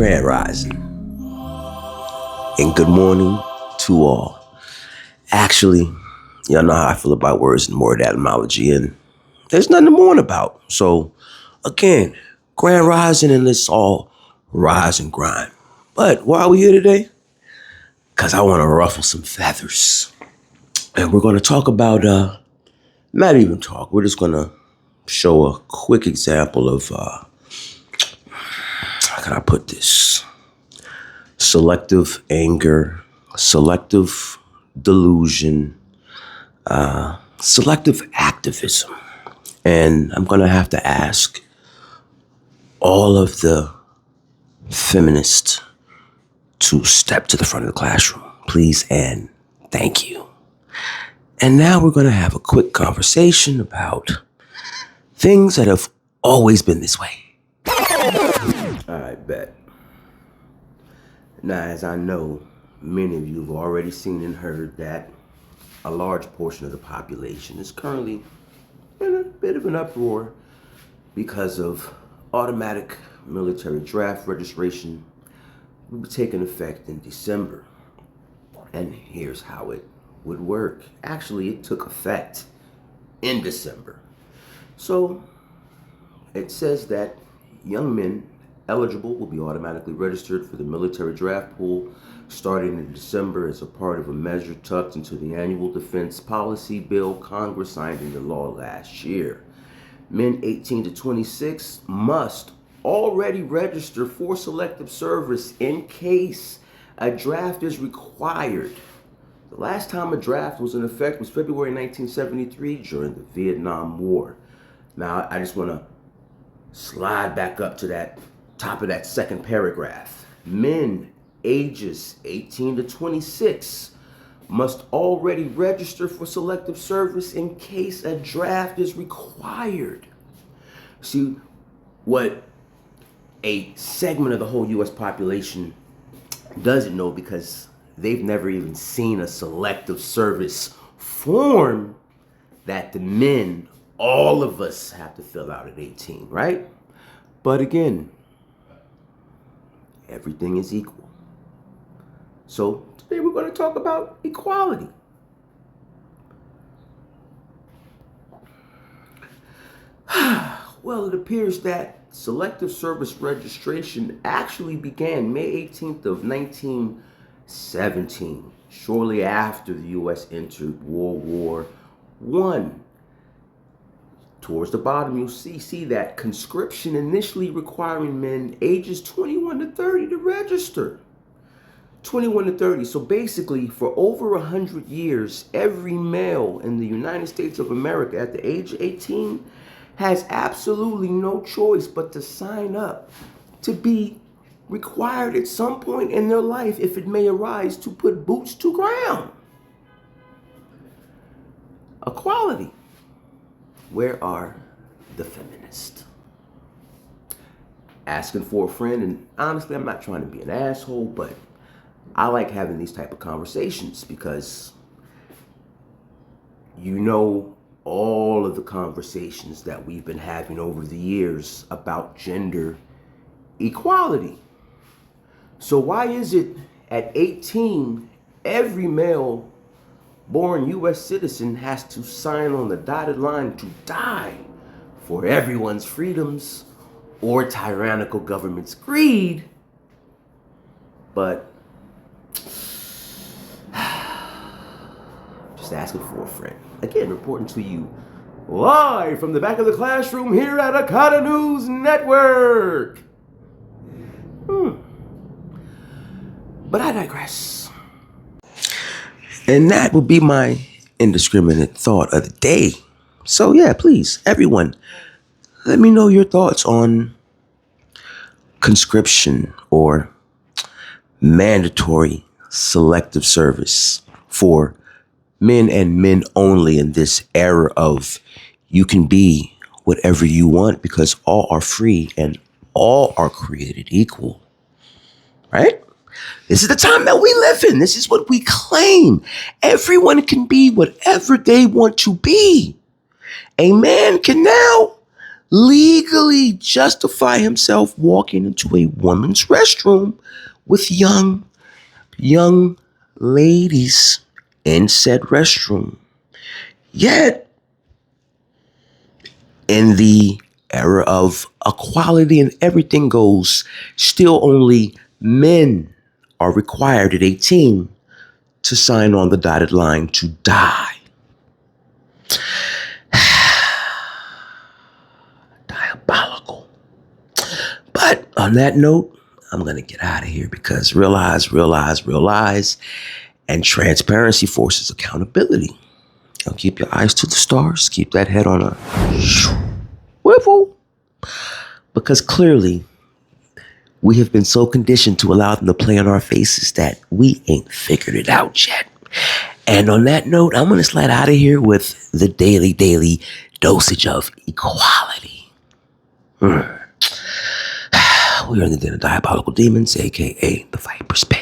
Grand Rising, and good morning to all. Actually, y'all know how I feel about words and word etymology, and there's nothing to mourn about. So, again, Grand Rising, and let's all rise and grind. But why are we here today? Because I want to ruffle some feathers. And we're going to talk about, not even talk, we're just going to show a quick example of, how can I put this? Selective anger, selective delusion, selective activism. And I'm going to have to ask all of the feminists to step to the front of the classroom, please, and thank you. And now we're going to have a quick conversation about things that have always been this way. I bet. Now, as I know, many of you have already seen and heard that a large portion of the population is currently in a bit of an uproar because of automatic military draft registration will be taking effect in December. And here's how it would work. Actually, it took effect in December. So it says that young men eligible will be automatically registered for the military draft pool starting in December as a part of a measure tucked into the annual defense policy bill Congress signed into law last year. Men 18 to 26 must already register for selective service in case a draft is required. The last time a draft was in effect was February 1973 during the Vietnam War. Now, I just want to slide back up to that top of that second paragraph. Men ages 18 to 26 must already register for selective service in case a draft is required. See, what a segment of the whole U.S. population doesn't know, because they've never even seen a selective service form that the men, all of us, have to fill out at 18, right? But again, everything is equal. So today we're going to talk about equality. Well, it appears that selective service registration actually began May 18th of 1917, shortly after the U.S. entered World War I. Towards the bottom, you'll see that conscription initially requiring men ages 21 to 30 to register. 21 to 30. So basically, for over 100 years, every male in the United States of America at the age of 18 has absolutely no choice but to sign up to be required at some point in their life, if it may arise, to put boots to ground. Equality. Where are the feminists? Asking for a friend, and honestly, I'm not trying to be an asshole, but I like having these type of conversations because you know all of the conversations that we've been having over the years about gender equality. So why is it at 18, every male born U.S. citizen has to sign on the dotted line to die for everyone's freedoms or tyrannical government's greed? But just asking for a friend. Again, reporting to you live from the back of the classroom here at Akata News Network. But I digress. And that would be my indiscriminate thought of the day. So yeah, please, everyone, let me know your thoughts on conscription or mandatory selective service for men and men only in this era of you can be whatever you want because all are free and all are created equal, right? This is the time that we live in. This is what we claim. Everyone can be whatever they want to be. A man can now legally justify himself walking into a woman's restroom with young ladies in said restroom. Yet, in the era of equality and everything goes, still only men are required at 18 to sign on the dotted line to die. Diabolical. But on that note, I'm going to get out of here because realize, and transparency forces accountability. Now keep your eyes to the stars. Keep that head on a swivel. Because clearly, we have been so conditioned to allow them to play on our faces that we ain't figured it out yet. And on that note, I'm going to slide out of here with the daily dosage of equality. We are in the Den of Diabolical Demons, a.k.a. the Viper's Pay.